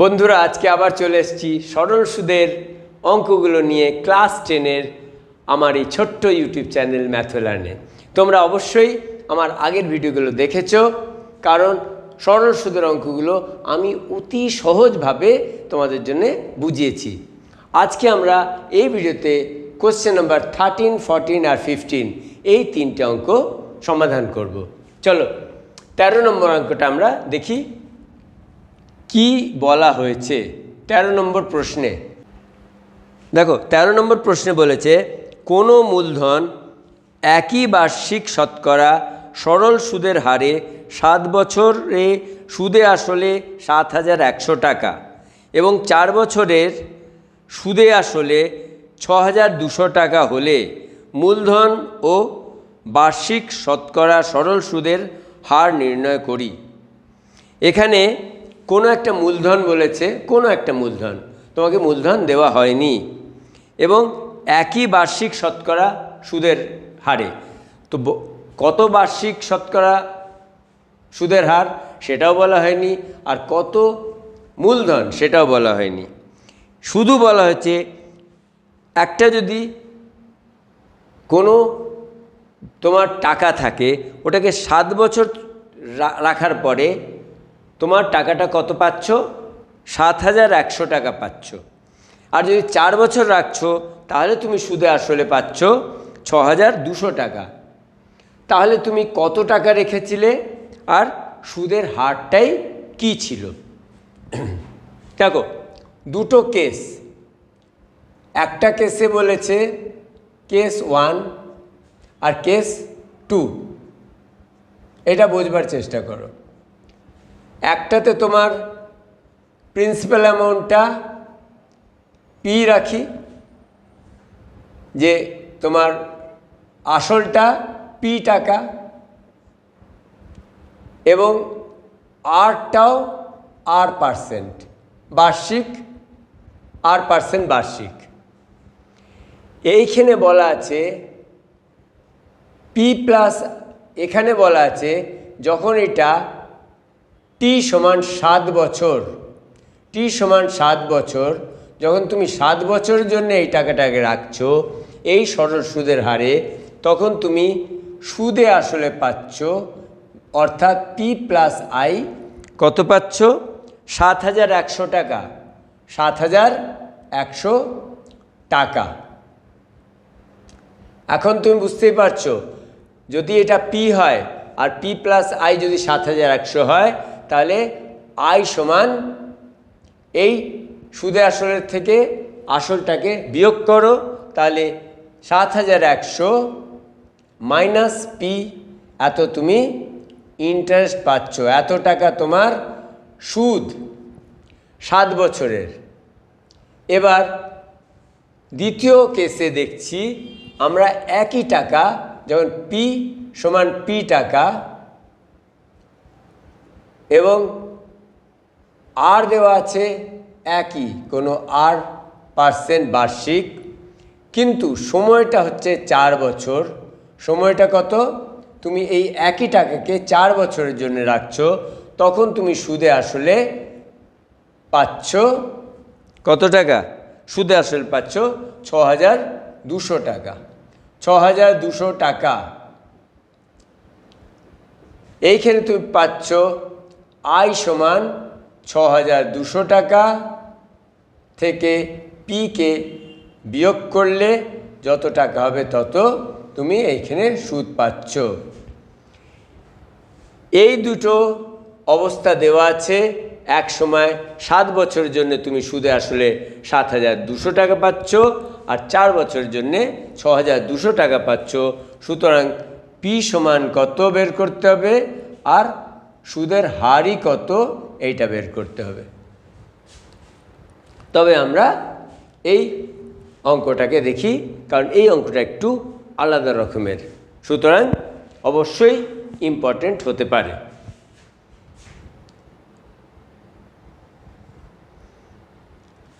বন্ধুরা, আজকে আবার চলে এসেছি সরল সুদের অঙ্কগুলো নিয়ে ক্লাস 10-এর আমার এই ছোট্ট ইউটিউব চ্যানেল ম্যাথ লার্নে। তোমরা অবশ্যই আমার আগের ভিডিওগুলো দেখেছো, কারণ সরল সুদের অঙ্কগুলো আমি অতি সহজভাবে তোমাদের জন্য বুঝিয়েছি। আজকে আমরা এই ভিডিওতে কোশ্চেন নাম্বার 13, 14 আর 15 এই তিনটে অঙ্ক সমাধান করব। চলো 13 নম্বর অঙ্কটা আমরা দেখি কি বলা হয়েছে 13 নম্বর প্রশ্নে। দেখো 13 নম্বর প্রশ্নে বলেছে কোনো মূলধন একই বার্ষিক শতকরা সরল সুদের হারে 7 বছরে সুদে আসলে 7,100 টাকা এবং 4 বছরের সুদে আসলে 6,200 টাকা হলে মূলধন ও বার্ষিক শতকরা সরল সুদের হার নির্ণয় করি। এখানে কোনো একটা মূলধন বলেছে, কোনো একটা মূলধন, তোমাকে মূলধন দেওয়া হয়নি, এবং একই বার্ষিক শতকরা সুদের হারে। তো কত বার্ষিক শতকরা সুদের হার সেটাও বলা হয়নি, আর কত মূলধন সেটাও বলা হয়নি। শুধু বলা হয়েছে একটা যদি কোনো তোমার টাকা থাকে, ওটাকে 7 বছর রাখার পরে তোমার টাকাটা কত পাচ্ছ? 7,100 টাকা পাচ্ছ। আর যদি 4 বছর রাখছো তাহলে তুমি সুদে আসলে পাচ্ছ 6,200 টাকা। তাহলে তুমি কত টাকা রেখেছিলে আর সুদের হারটাই কি ছিল? দেখো দুটো কেস, একটা কেসে বলেছে কেস 1 আর কেস 2, এটা বোঝবার চেষ্টা করো। একটাতে তোমার প্রিন্সিপাল অ্যামাউন্টটা পি রাখি, যে তোমার আসলটা পি টাকা এবং আরটাও R% বার্ষিক, R% বার্ষিক। এইখানে বলা আছে পি প্লাস, এখানে বলা আছে যখন এটা টি সমান 7 বছর, টি সমান 7 বছর, যখন তুমি 7 বছরের জন্য এই টাকাটাকে রাখছো এই সরল সুদের হারে, তখন তুমি সুদে আসলে পাচ্ছ, অর্থাৎ পি প্লাস আই কত পাচ্ছ? 7,100 টাকা, 7,100 টাকা। এখন তুমি বুঝতেই পারছো, যদি এটা পি হয় আর পি প্লাস আই যদি 7,100 হয়, তাহলে আই সমান এই সুদে আসলের থেকে আসলটাকে বিয়োগ করো, তাহলে 7,100 মাইনাস পি, এত তুমি ইন্টারেস্ট পাচ্ছ, এত টাকা তোমার সুদ 7 বছরের। এবার দ্বিতীয় কেসে দেখছি আমরা একই টাকা, যেমন পি সমান পি টাকা এবং আর দেওয়া আছে একই কোনো R% বার্ষিক, কিন্তু সময়টা হচ্ছে 4 বছর। সময়টা কত? তুমি এই একই টাকাকে 4 বছরের জন্য রাখছো, তখন তুমি সুদে আসলে পাচ্ছ কত টাকা? সুদে আসলে পাচ্ছ 6,200 টাকা, 6,200 টাকা। এইখানে তুমি পাচ্ছ আই সমান 6,200 টাকা থেকে পিকে বিয়োগ করলে যত টাকা হবে তত তুমি এইখানে সুদ পাচ্ছ। এই দুটো অবস্থা দেওয়া আছে। এক সময় 7 বছরের জন্য তুমি সুদে আসলে 7,200 টাকা পাচ্ছ, আর 4 বছরের জন্যে 6,200 টাকা পাচ্ছ। সুতরাং পি সমান কত বের করতে হবে আর সুদের হারই কত এইটা বের করতে হবে। তবে আমরা এই অঙ্কটাকে দেখি, কারণ এই অঙ্কটা একটু আলাদা রকমের, সুতরাং অবশ্যই ইম্পর্টেন্ট হতে পারে।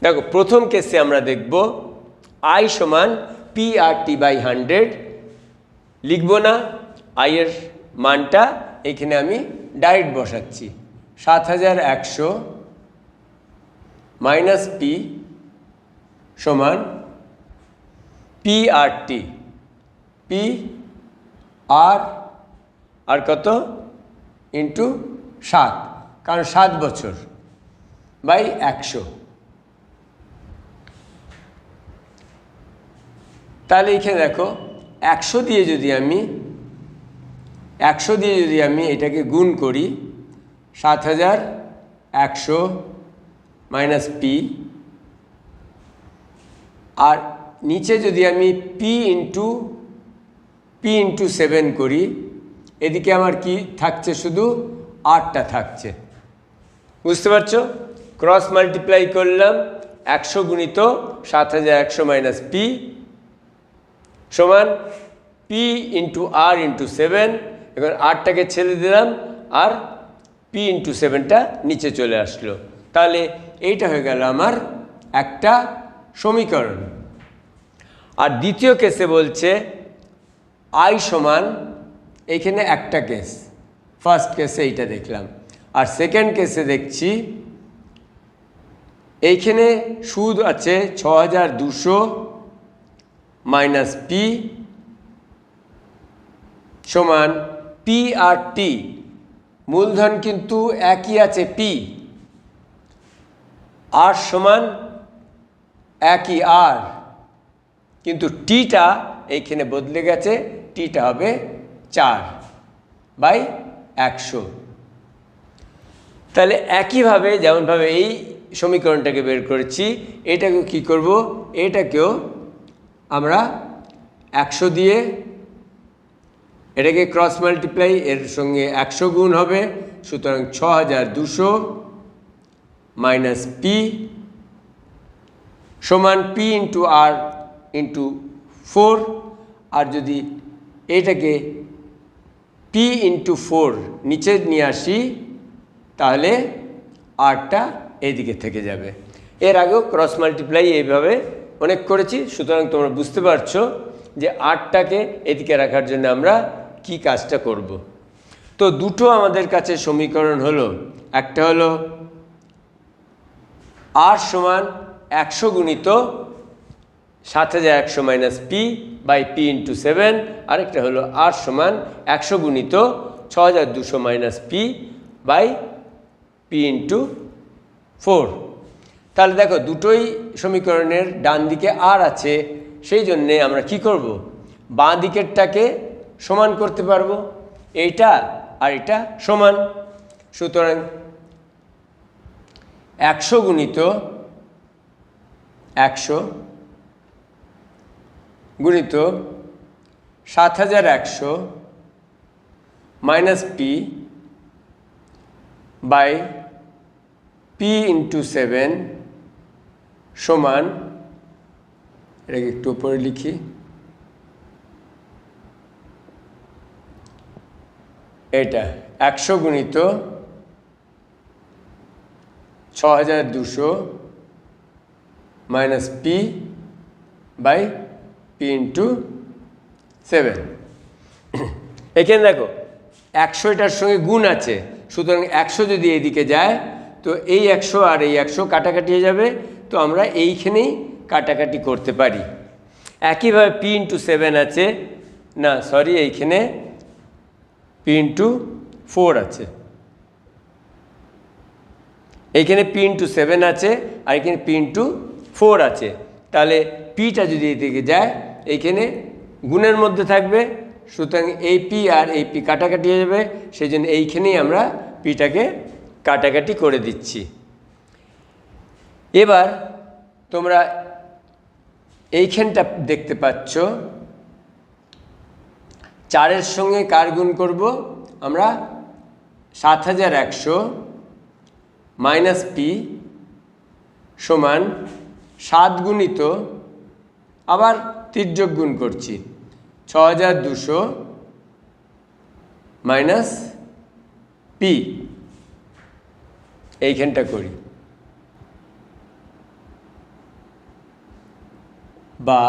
দেখো প্রথম কেসে আমরা দেখব আই সমান PR/T/100, লিখব না, আইয়ের মানটা এখানে আমি ডাইরেক্ট বসাচ্ছি 7,100 মাইনাস পি সমান পি আর টি, পি আর কত ইন্টু 7, কারণ 7 বছর বাই 100। তাহলে এখানে দেখো 100 দিয়ে যদি আমি এটাকে গুণ করি, 7100 মাইনাস পি, আর নিচে যদি আমি পি ইন্টু 7 করি, এদিকে আমার কি থাকছে, শুধু 8টা থাকছে। বুঝতে পারছো? ক্রস মাল্টিপ্লাই করলাম, 100 গুণিত 7100 মাইনাস পি সমান পি ইন্টু আর ইন্টু 7। এখন 8টাকে ছেড়ে দিলাম, আর পি ইন্টু 7টা নিচে চলে আসলো। তাহলে এইটা হয়ে গেল আমার একটা সমীকরণ। আর দ্বিতীয় কেসে বলছে আই সমান, এইখানে একটা কেস, ফার্স্ট কেসে এইটা দেখলাম, আর সেকেন্ড কেসে দেখছি এইখানে সুদ আছে 6200 মাইনাস পি সমান পি আর টি, মূলধন কিন্তু একই আছে পি, আর সমান একই আর, কিন্তু টিটা এইখানে বদলে গেছে, টিটা হবে 4/100। তাহলে একইভাবে যেমনভাবে এই সমীকরণটাকে বের করেছি, এটাকেও কি করব, এটাকেও আমরা 100 দিয়ে এটাকে ক্রস মাল্টিপ্লাই, এর সঙ্গে 100 গুণ হবে, সুতরাং 6200 মাইনাস পি সমান পি ইন্টু আর ইন্টু 4। আর যদি এটাকে পি ইন্টু 4 নিচে নিয়ে আসি, তাহলে আরটা এইদিকে থেকে যাবে। এর আগেও ক্রস মাল্টিপ্লাই এইভাবে অনেক করেছি, সুতরাং তোমরা বুঝতে পারছো যে 8টাকে এদিকে রাখার জন্য আমরা কি কাজটা করব। তো দুটো আমাদের কাছে সমীকরণ হলো, একটা হলো আর সমান 100 গুণিত 7100 minus P by P into 7, আরেকটা হলো আর সমান 100 গুণিত 6200 minus P by P into 4। তাহলে দেখো দুটোই সমীকরণের ডান দিকে আর আছে, সেই জন্যে আমরা কি করব, বাঁ দিকেরটাকে সমান করতে পারবো, এইটা আর এটা সমান। সুতরাং 100 গুণিত 100 গুণিত 7100 minus P by P into 7 সমান, এটাকে একটু উপরে লিখি, এটা 100 গুণিত 6200 minus P by P into 7। এখানে দেখো 100 এটার সঙ্গে গুণ আছে, সুতরাং 100 যদি এদিকে যায়, তো এই 100 আর এই 100 কাটাকাটি হয়ে যাবে, তো আমরা এইখানেই কাটাকাটি করতে পারি। একইভাবে পি ইন্টু 7 আছে, না সরি, এইখানে পি ইন্টু 4 আছে, এইখানে পি ইন্টু 7 আছে, আর এখানে পি ইন্টু 4 আছে। তাহলে পিটা যদি এদিকে যায়, এইখানে গুণের মধ্যে থাকবে, সুতরাং এই পি আর এই পি কাটাকাটি হয়ে যাবে, সেই জন্য এইখানেই আমরা পিটাকে কাটাকাটি করে দিচ্ছি। এবার তোমরা এইখানটা দেখতে পাচ্ছ, 4-এর সঙ্গে কার গুণ করব আমরা, 7100 মাইনাস পি সমান 7 গুণিত, আবার তির্যক গুণ করছি, 6200 মাইনাস পি, এইখানটা করি, বা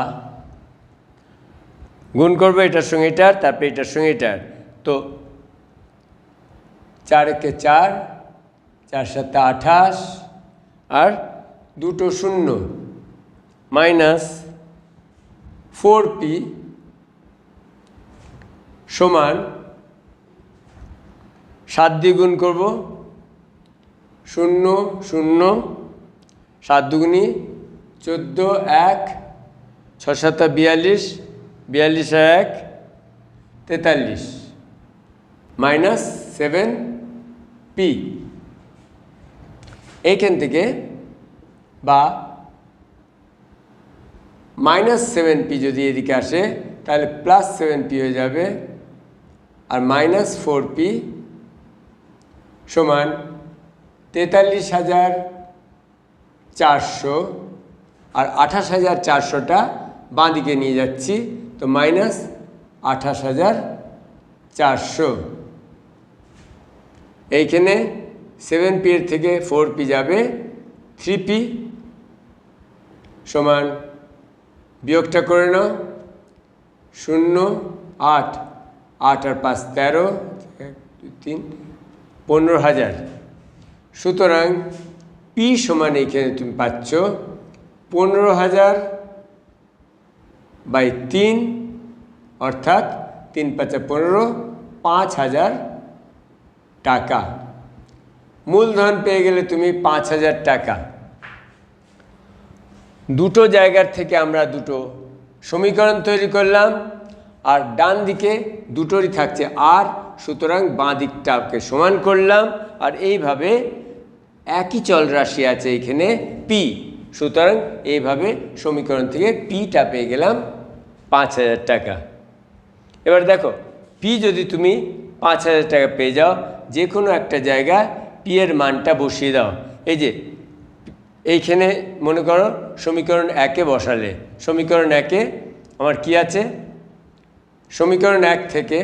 গুণ করবো এটার সঙ্গে এটার, তারপরে এটার সঙ্গে এটার, তো 4 একে 4, 4 7 28, আর দুটো শূন্য মাইনাস 4p সমান 7 দিয়ে গুণ করব, 0 0 7 দুগুণি 14, 1 6 7 42, 42 আর 1 43 মাইনাস 7p। এইখান থেকে বা মাইনাস 7p যদি এদিকে আসে তাহলে প্লাস 7p হয়ে যাবে, আর মাইনাস 4p সমান 43,400, আর 28,400টা বাঁ দিকে নিয়ে যাচ্ছি, তো মাইনাস 28,400। এইখানে 7p এর থেকে 4p যাবে, 3p সমান বিয়োগটা করে নাও, 0 8 8 আর 5 13, 1 2 3 15,000। সুতরাং p সমান এইখানে তুমি পাচ্ছ 15,000/3, অর্থাৎ 3 5 15, 5,000 টাকা। মূলধন পেয়ে গেলে তুমি 5,000 টাকা। দুটো জায়গার থেকে আমরা দুটো সমীকরণ তৈরি করলাম, আর ডান দিকে দুটোরই থাকছে আর, সুতরাং বাঁ দিকটাকে সমান করলাম, আর এইভাবে একই চলরাশি আছে এখানে পি, সুতরাং এইভাবে সমীকরণ থেকে পিটা পেয়ে গেলাম 5,000 টাকা। এবার দেখো পি যদি তুমি 5,000 টাকা পেয়ে যাও, যে কোনো একটা জায়গায় পি এর মানটা বসিয়ে দাও। এই যে এইখানে মনে করো সমীকরণ 1-এ বসালে, সমীকরণ 1-এ আমার কি আছে, সমীকরণ 1 থেকে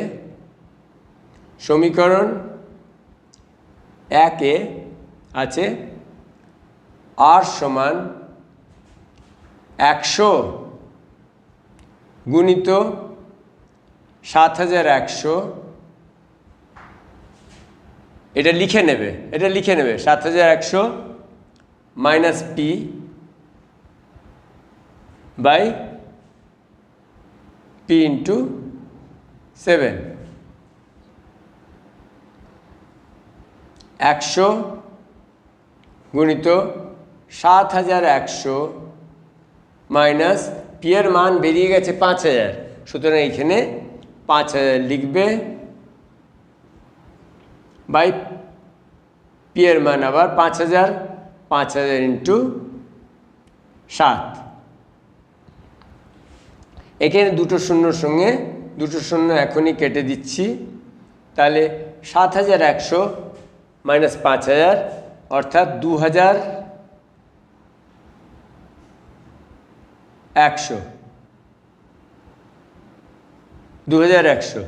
সমীকরণ 1-এ আছে আর সমান 100 গুণিত 7,100, এটা লিখে নেবে, 7,100 minus P by P into 7, 100 গুণিত 7,100 মাইনাস পি এর মান বেরিয়ে গেছে 5,000, সুতরাং এইখানে 5,000 লিখবে, বাই পি এর মান আবার 5,000, 5,000 ইন্টু 7। এখানে দুটো শূন্যর সঙ্গে দুটো শূন্য এখনই কেটে দিচ্ছি, তাহলে 7,100 মাইনাস 5,000 অর্থাৎ 2,100, 2,100।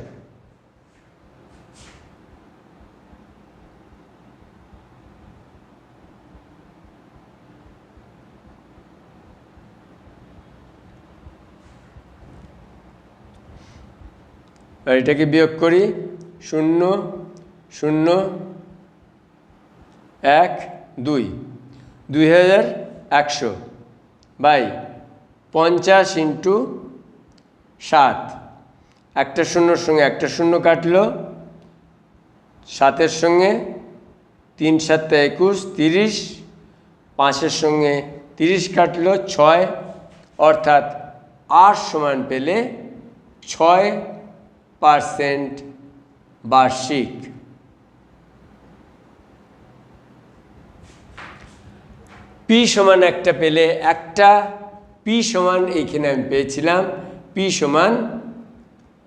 আর এটাকে বিয়োগ করি, 0 0 1 2, 2,100 বাই 50 ইন্টু 7, একটা শূন্যর সঙ্গে একটা শূন্য কাটলো, 7-এর সঙ্গে 3 7 21, 30, 5-এর সঙ্গে 30 কাটলো 6, অর্থাৎ 8 সমান পেলে 6% বার্ষিক। পি সমান একটা পেলে, একটা পি সমান এইখানে আমি পেয়েছিলাম পি সমান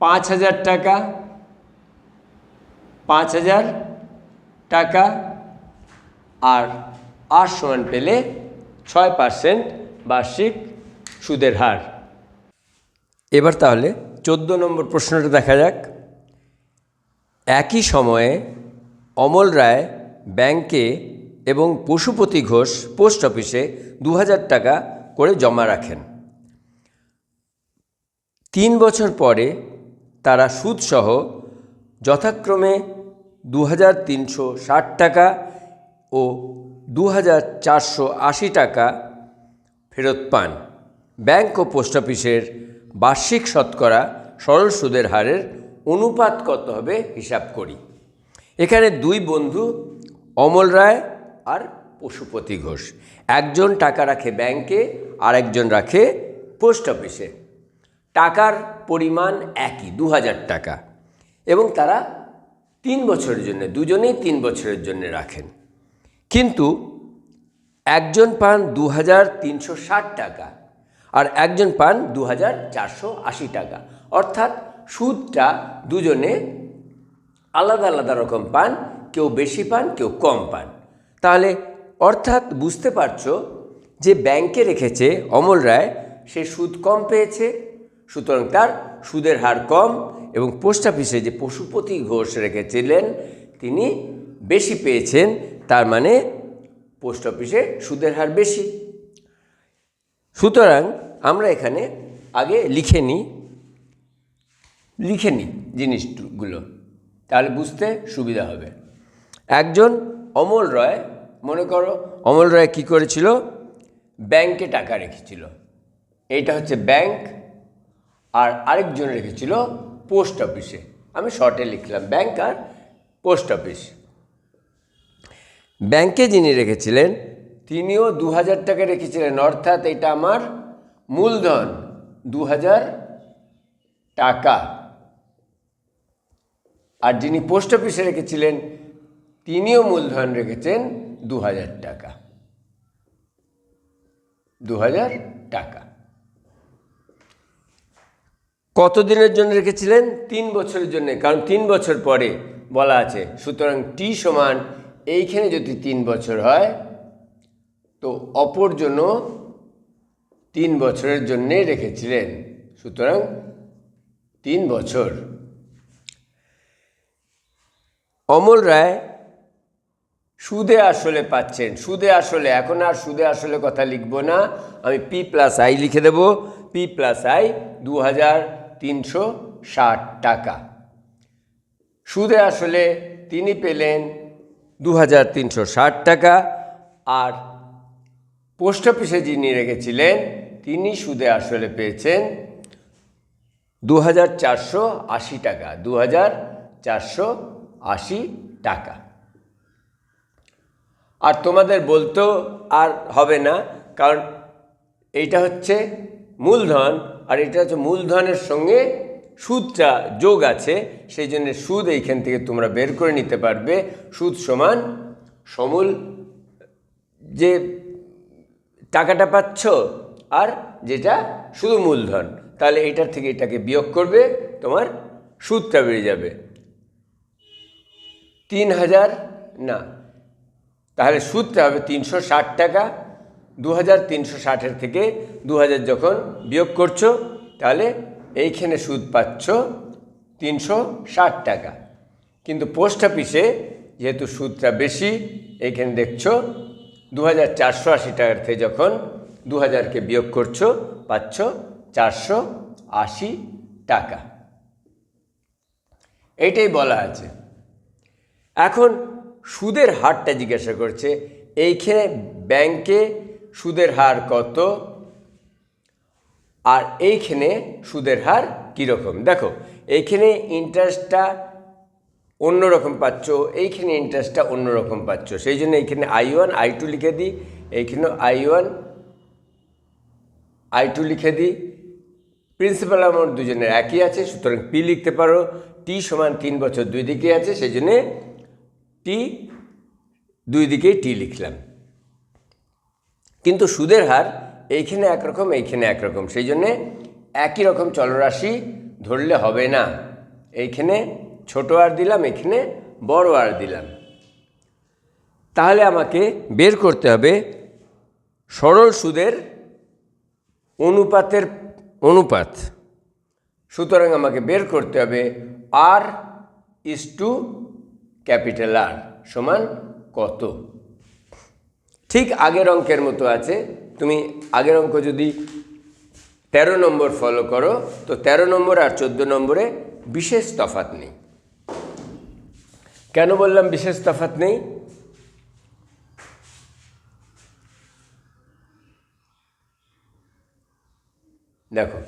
5,000 টাকা, 5,000 টাকা, আর 8 সমান পেলে 6% বার্ষিক সুদের হার। এবার তাহলে 14 নম্বর প্রশ্নটা দেখা যাক। একই সময়ে অমল রায় ব্যাংকে এবং পশুপতি ঘোষ পোস্ট অফিসে 2,000 টাকা করে জমা রাখেন। 3 বছর পরে তারা সুদসহ যথাক্রমে 2,360 টাকা ও 2,480 টাকা ফেরত পান। ব্যাংক ও পোস্ট অফিসের বার্ষিক শতকরা সরল সুদের হারের অনুপাত কত হবে হিসাব করি। এখানে দুই বন্ধু অমল রায় আর পশুপতি ঘোষ, একজন টাকা রাখে ব্যাংকে আর একজন রাখে পোস্ট অফিসে। টাকার পরিমাণ একই, 2,000 টাকা, এবং তারা 3 বছরের জন্য, দুজনেই 3 বছরের জন্য রাখেন। কিন্তু একজন পান 2,360 টাকা আর একজন পান 2,480 টাকা, অর্থাৎ সুদটা দুজনে আলাদা আলাদা রকম পান, কেউ বেশি পান কেউ কম পান। তাহলে অর্থাৎ বুঝতে পারছো যে ব্যাংকে রেখেছে অমল রায়, সে সুদ কম পেয়েছে, সুতরাং তার সুদের হার কম, এবং পোস্ট অফিসে যে পশুপতি ঘোষ রেখেছিলেন তিনি বেশি পেয়েছেন, তার মানে পোস্ট অফিসে সুদের হার বেশি। সুতরাং আমরা এখানে আগে লিখে নিই জিনিসগুলো, তাহলে বুঝতে সুবিধা হবে। একজন অমল রায়, মনে করো অমল রায় কী করেছিল, ব্যাংকে টাকা রেখেছিল, এইটা হচ্ছে ব্যাংক, আর আরেকজন রেখেছিল পোস্ট অফিসে। আমি শর্টে লিখলাম ব্যাংক আর পোস্ট অফিস। ব্যাংকে যিনি রেখেছিলেন তিনিও 2,000 টাকা রেখেছিলেন, অর্থাৎ এটা আমার মূলধন 2,000 টাকা। আর যিনি পোস্ট অফিসে রেখেছিলেন তিনিও মূলধন রেখেছেন 2,000 টাকা, 2,000 টাকা। কত দিনের জন্য রেখেছিলেন? 3 বছরের জন্য, কারণ 3 বছর পরে বলা আছে। সুতরাং টি সমান এইখানে যদি 3 বছর হয় তো অপর জন্য 3 বছরের জন্যে রেখেছিলেন, সুতরাং 3 বছর। অমল রায় সুদে আসলে পাচ্ছেন, সুদে আসলে, এখন আর সুদে আসলে কথা লিখব না, আমি P+I লিখে দেব। P+I 2,360 টাকা। সুদে আসলে তিনি পেলেন 2,360 টাকা, আর পোস্ট অফিসে যিনি রেখেছিলেন তিনি সুদে আসলে পেয়েছেন 2,480 টাকা, 2,480 টাকা। আর তোমাদের বলতেও আর হবে না, কারণ এইটা হচ্ছে মূলধন আর এটা হচ্ছে মূলধনের সঙ্গে সুদটা যোগ আছে, সেই জন্য সুদ এইখান থেকে তোমরা বের করে নিতে পারবে। সুদ সমান সমূল যে টাকাটা পাচ্ছ আর যেটা শুধু মূলধন, তাহলে এইটার থেকে এটাকে বিয়োগ করবে, তোমার সুদটা বেড়ে যাবে 3,000 না, তাহলে সুদটা হবে 360 টাকা। 2,360-এর থেকে 2,000 যখন বিয়োগ করছো তাহলে এইখানে সুদ পাচ্ছ 360 টাকা। কিন্তু পোস্ট অফিসে যেহেতু সুদটা বেশি, এইখানে দেখছো 2,480 টাকার থেকে যখন 2,000কে বিয়োগ করছো পাচ্ছ 480 টাকা। এইটাই বলা আছে। এখন সুদের হারটা জিজ্ঞাসা করছে, এইখানে ব্যাংকে সুদের হার কত আর এইখানে সুদের হার কীরকম। দেখো এইখানে ইন্টারেস্টটা অন্যরকম পাচ্ছ, এইখানে ইন্টারেস্টটা অন্যরকম পাচ্ছ, সেই জন্য এইখানে I1 I2 লিখে দিই, এইখানেও I1 I2 লিখে দিই। প্রিন্সিপাল অ্যামাউন্ট দুজনের একই আছে, সুতরাং P লিখতে পারো। টি সমান 3 বছর দুই দিকে আছে, সেই জন্যে টি দুই দিকেই টি লিখলাম। কিন্তু সুদের হার এইখানে একরকম এইখানে একরকম, সেই জন্যে একই রকম চলরাশি ধরলে হবে না। এইখানে ছোট আর দিলাম, এখানে বড় আর দিলাম। তাহলে আমাকে বের করতে হবে সরল সুদের অনুপাত। সুতরাং আমাকে বের করতে হবে R/R সমান কত। ঠিক আগের অঙ্কের মতো আছে। তুমি আগের অঙ্ক যদি 13 নম্বর ফলো করো তো 13 নম্বর আর 14 নম্বরে বিশেষ তফাৎ নেই। কেন বললাম বিশেষ তফাৎ নেই? দেখো,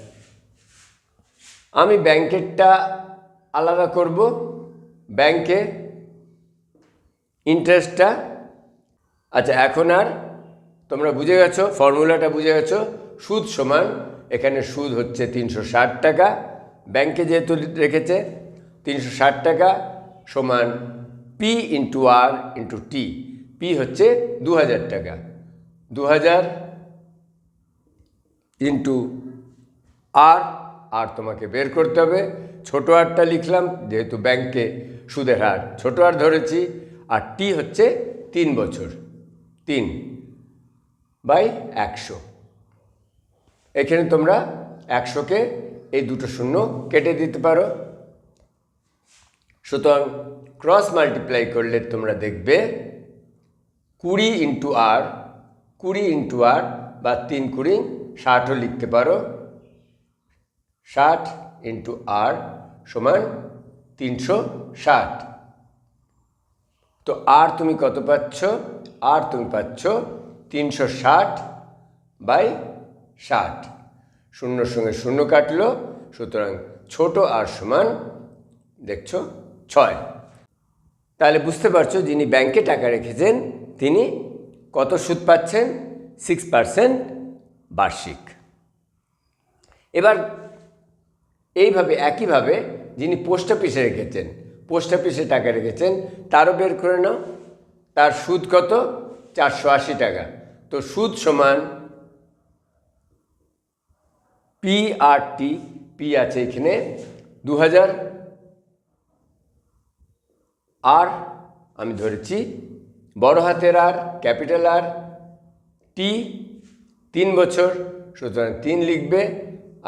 আমি ব্যাংকেরটা আলাদা করব। ব্যাংকে ইন্টারেস্টটা, আচ্ছা এখন আর তোমরা বুঝে গেছো, ফর্মুলাটা বুঝে গেছো। সুদ সমান, এখানে সুদ হচ্ছে 360 টাকা, ব্যাংকে যেহেতু রেখেছে 360 টাকা সমান পি ইন্টু আর ইন্টু টি। পি হচ্ছে 2000 টাকা, 2000 ইন্টু আর, আর তোমাকে বের করতে হবে। ছোটো আরটা লিখলাম যেহেতু ব্যাংকে সুদের হার ছোটো আর ধরেছি, আর টি হচ্ছে 3 বছর, 3/100। এখানে তোমরা 100কে এই দুটো শূন্য কেটে দিতে পারো। সুতরাং ক্রস মাল্টিপ্লাই করলে তোমরা দেখবে 20 ইন্টু আর, 20 ইন্টু আর বা 3 20 60ও লিখতে পারো। 60 ইন্টু আর সমান 360। তো আর তুমি কত পাচ্ছ? আর তুমি পাচ্ছ 360/60। শূন্যর সঙ্গে শূন্য কাটলো, সুতরাং ছোট আর সমান দেখছো 6। তাহলে বুঝতে পারছো যিনি ব্যাংকে টাকা রেখেছেন তিনি কত সুদ পাচ্ছেন? 6% বার্ষিক। এবার এইভাবে একইভাবে যিনি পোস্ট অফিসে রেখেছেন, পোস্ট অফিসে টাকা রেখেছেন, তারও বের করে নাও। তার সুদ কত? 480 টাকা। তো সুদ সমান পি আর টি, পি আছে এখানে 2000, আর আমি ধরেছি বড় হাতের আর, ক্যাপিটাল আর, টি 3 বছর, সুতরাং 3 লিখবে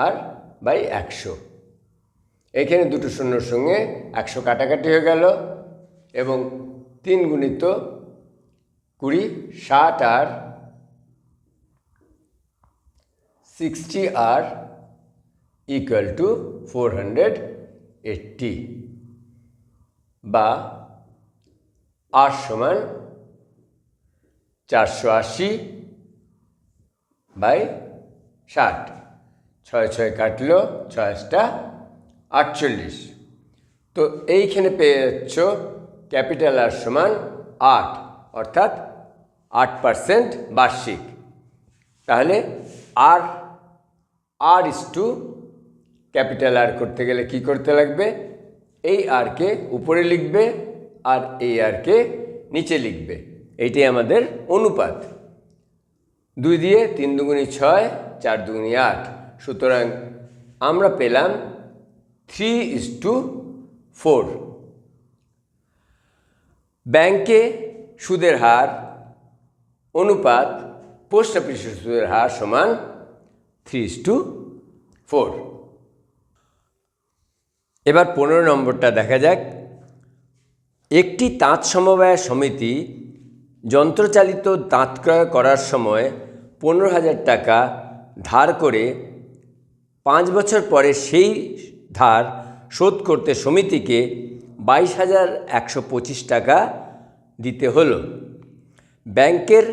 আর বাই 100। এখানে দুটো শূন্যর সঙ্গে 100 কাটাকাটি হয়ে গেল এবং 3 গুণিত 20, 60 আর 60 আর ইকুয়াল টু 480, বা আর সমান 480/60। 6 6 কাটলো, 6 48। তো এইখানে পেয়ে যাচ্ছ ক্যাপিটাল আর সমান 8, অর্থাৎ 8% বার্ষিক। তাহলে আর আর ইস টু ক্যাপিটাল আর করতে গেলে কি করতে লাগবে? এই আরকে উপরে লিখবে আর এই আরকে নিচে লিখবে। এইটাই আমাদের অনুপাত। 2 দিয়ে 3 দুগুণী 6, 4 দুগুণী 8। সুতরাং আমরা পেলাম 3:4। ব্যাংকে সুদের হার অনুপাত পোস্ট অফিসে সুদের হার সমান 3:4। এবার 15 নম্বরটা দেখা যাক। একটি তাঁত সমবায় সমিতি যন্ত্রচালিত তাঁত ক্রয় করার সময় 15,000 টাকা ধার করে 5 বছর পরে সেই ধার শোধ করতে সমিতিকে 22,125 টাকা দিতে হলো। ব্যাংকের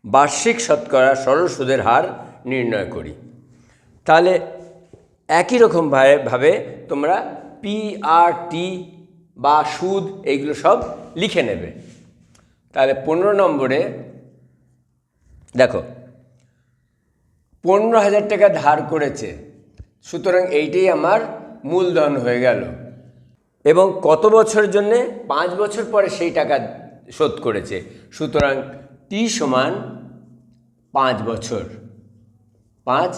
বার্ষিক শতকরা সরল সুদের হার নির্ণয় করি। তাহলে একই রকমভাবে তোমরা পি আর টি বা সুদ এইগুলো সব লিখে নেবে। তাহলে 15 নম্বরে দেখো 15,000 টাকা ধার করেছে, সুতরাং এইটাই আমার মূলধন হয়ে গেল। এবং কত বছরের জন্যে? 5 বছর পরে সেই টাকা শোধ করেছে, সুতরাং টি সমান 5 বছর। 5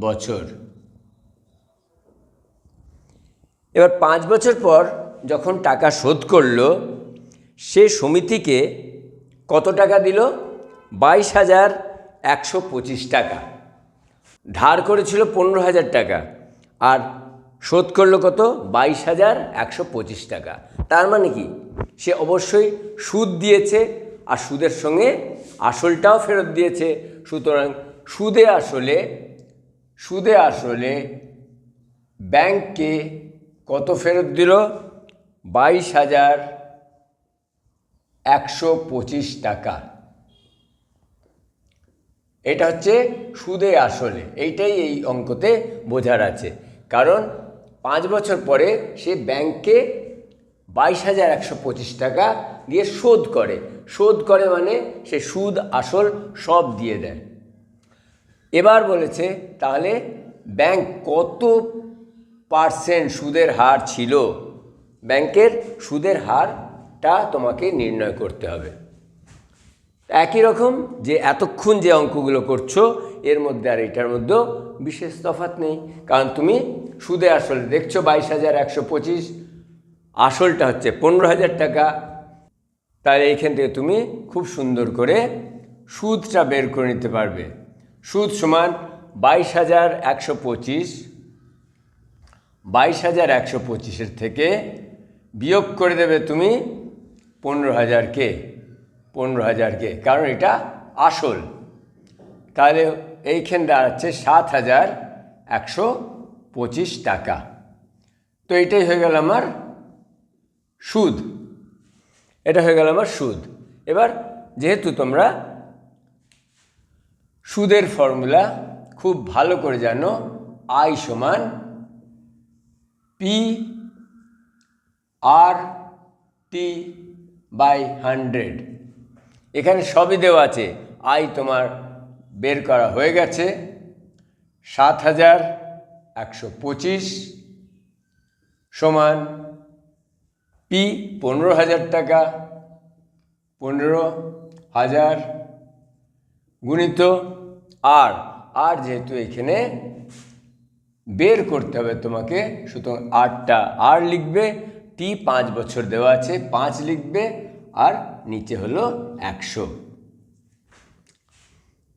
বছর। এবার 5 বছর পর যখন টাকা শোধ করলো, সে সমিতিকে কত টাকা দিল? 22,125 টাকা। ধার করেছিল 15,000 টাকা আর শোধ করলো কত? 22,125 টাকা। তার মানে কি? সে অবশ্যই সুদ দিয়েছে আর সুদের সঙ্গে আসলটাও ফেরত দিয়েছে। সুতরাং সুদে আসলে ব্যাংককে কত ফেরত দিল? 22,125 টাকা। এটা হচ্ছে সুদে আসলে, এইটাই এই অঙ্কতে বোঝার আছে। কারণ 5 বছর পরে সে ব্যাংকে 22,125 টাকা দিয়ে শোধ করে মানে সে সুদ আসল সব দিয়ে দেয়। এবার বলেছে তাহলে ব্যাংক কত পার্সেন্ট সুদের হার ছিল, ব্যাংকের সুদের হারটা তোমাকে নির্ণয় করতে হবে। একই রকম যে এতক্ষণ যে অঙ্কগুলো করছো এর মধ্যে আর এটার মধ্যেও বিশেষ তফাৎ নেই, কারণ তুমি সুদে আসলে দেখছো 22,125, আসলটা হচ্ছে 15,000 টাকা। তাহলে এইখান থেকে তুমি খুব সুন্দর করে সুদটা বের করে নিতে পারবে। সুদ সমান 22,125, 22,125-এর থেকে বিয়োগ করে দেবে তুমি 15,000-কে, কারণ এটা আসল। তাহলে এইখানে দাঁড়াচ্ছে 7,125 টাকা। তো এটাই হয়ে গেল আমার সুদ, এটা হয়ে গেল আমার সুদ। এবার যেহেতু তোমরা সুদের ফর্মুলা খুব ভালো করে জানো, I সমান PR/100, এখানে সবই দেওয়া আছে। I তোমার বের করা হয়ে গেছে, 7,125 সমান P 15,000 টাকা, 15,000 গুণিত আর যেহেতু এখানে বের করতে হবে তোমাকে, সুতরাং আরটা আর লিখবে, টি 5 বছর দেওয়া আছে 5 লিখবে, আর নিচে হলো 100।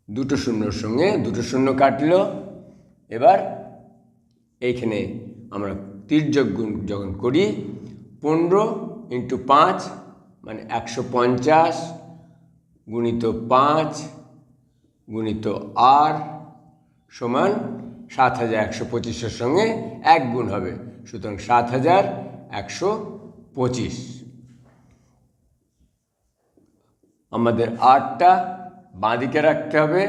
দুটো শূন্যর সঙ্গে দুটো শূন্য কাটলো। এবার এইখানে আমরা তির্যক গুণ যখন করি, 15 × 5 মানে 150 গুণিত 5 গুণিত আর সমান 7,125-এর সঙ্গে 1 গুণ হবে, সুতরাং 7,125। আমাদের আরটা বাঁদিকে রাখতে হবে,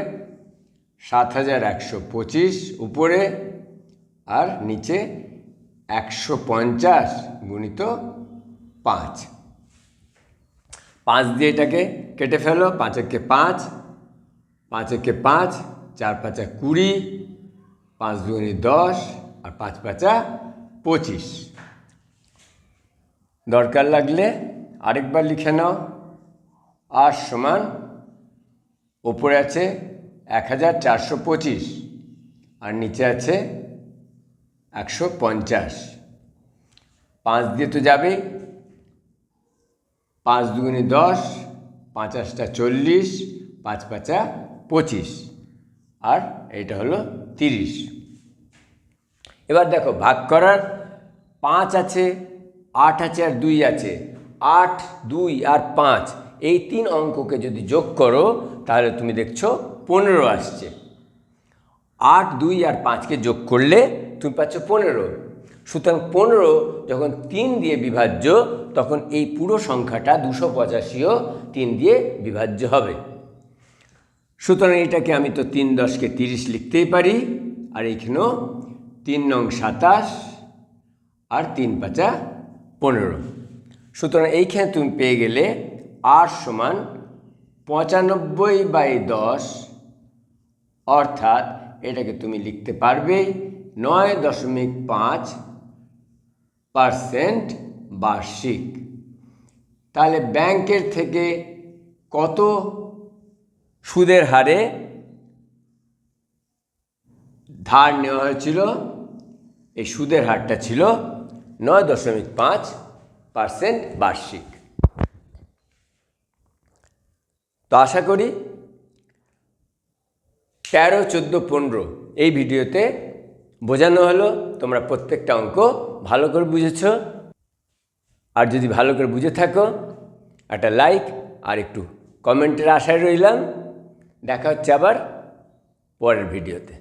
7,125 উপরে আর নিচে 150 গুণিত 5। 5 দিয়ে এটাকে কেটে ফেলো, 5-একে 5, 5-একে 5, 4-5 20, 5 দুগুণে 10 আর 5-5 25। দরকার লাগলে আরেকবার লিখে নাও। আর সমান ওপরে আছে 1,425 আর নিচে আছে 150। 5 দিয়ে তো যাবেই, 5 দুগুণে 10, 5-8 40, 5-5 25 আর এইটা হলো 30। এবার দেখো ভাগ করার 5 আছে, 8 আছে আর 2 আছে। 8, 2 আর 5 এই 3 অঙ্ককে যদি যোগ করো তাহলে তুমি দেখছো 15 আসছে। 8, 2 আর 5কে যোগ করলে তুমি পাচ্ছ 15। সুতরাং 15 যখন 3 দিয়ে বিভাজ্য তখন এই পুরো সংখ্যাটা 285ও 3 দিয়ে বিভাজ্য হবে। সুতরাং এটাকে আমি তো 3 10-কে 30 লিখতেই পারি, আর এইখানেও 3 নং 27 আর 3 5 15। সুতরাং এইখানে তুমি পেয়ে গেলে আর সমান 95/10, অর্থাৎ এটাকে তুমি লিখতে পারবে 9.5% বার্ষিক। তাহলে ব্যাংকের থেকে কত সুদের হারে ধার নেওয়া হয়েছিল, এই সুদের হারটা ছিল 9.5% বার্ষিক। তো আশা করি 13, 14, 15 এই ভিডিওতে বোঝানো হলো, তোমরা প্রত্যেকটা অঙ্ক ভালো করে বুঝেছ। আর যদি ভালো করে বুঝে থাকো একটা লাইক আর একটু কমেন্টের আশায় রইলাম। দেখা হচ্ছে আবার পরের ভিডিওতে।